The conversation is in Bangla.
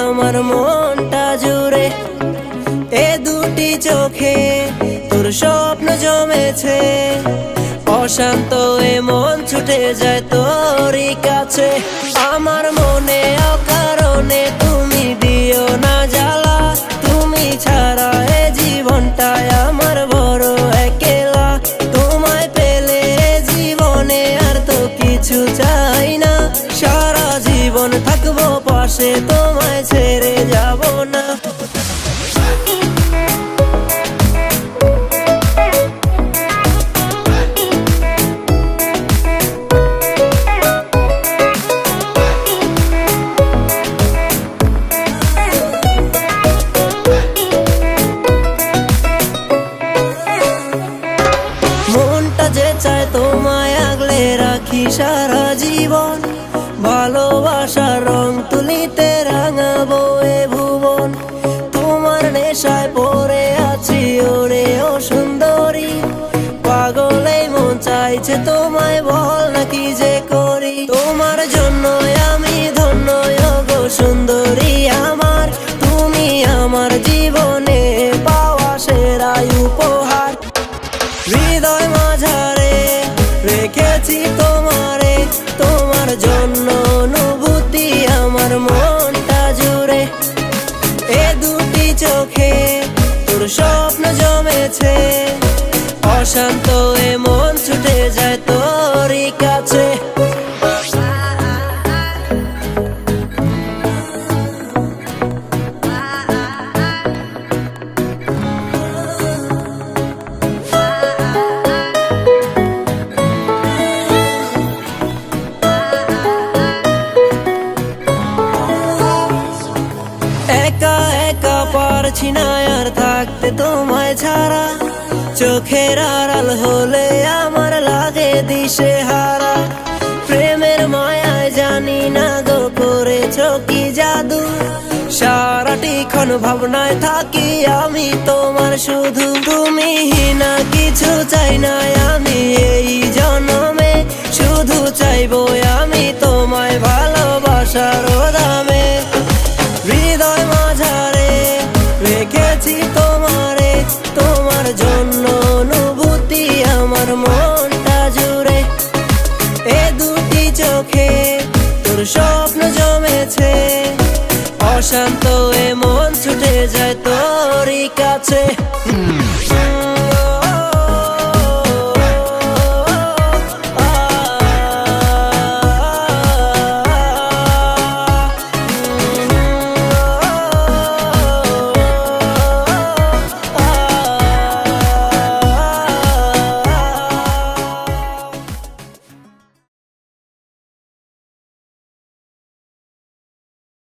আমার মনটা জুড়ে। এ দুটি চোখে তোর স্বপ্ন জমেছে, অশান্ত এ মন ছুটে যায় তোরই কাছে। আমার মনে অকারণে তুমি দিও না জ্বালা, তুমি ছাড়া এ জীবনটায় আমার বড় একলা। তোমায় পেলে জীবনে আর তো কিছু চাই না, সারা জীবন থাকবো পাশে, তোমায় ছেড়ে যাব না। মনটা যে চায় তোমায় আগলে রাখি সারা জীবন, ভালোবাসার রং তুলিতে রাঙাবো এ ভুবন। তোমার নেশায় পড়ে আছি ওরে ও সুন্দরী, পাগলে মন চাইছে তোমায়, বল না কি যে করি। তোমার জন্য আমি ধন্য গো সুন্দরী আমার, তুমি আমার জীবনে পাওয়া সেরা উপহার। হৃদয় মাঝারে রেখেছি তোমারে, তোমার জন্য অনুভূতি আমার মনটা জুড়ে। এ দুটি চোখে তোর স্বপ্ন জমেছে, অশান্ত এ মন ছুটে যায় তোরই কাছে। একা একা পারছি না আর থাকতে তোমায় ছাড়া, চোখের আড়াল হলে আমার লাগে দিশে হারা। প্রেমের মায়ায় জানি না গো করেছ কি জাদু, সারাটিক্ষণ ভাবনায় থাকি আমি তোমার শুধু। তুমি না কিছু চাই না আমি এই জন্মে, শুধু চাইবো আমি তোমায় ভালোবাসার দামে। হৃদয় মাঝারে রেখেছি তোমারে, তোমার জন্য অনুভূতি আমার মনটা জুড়ে। এ দুটি চোখে তোর স্বপ্ন জমেছে, অশান্ত এ মন ছুটে যায় তোরই কাছে।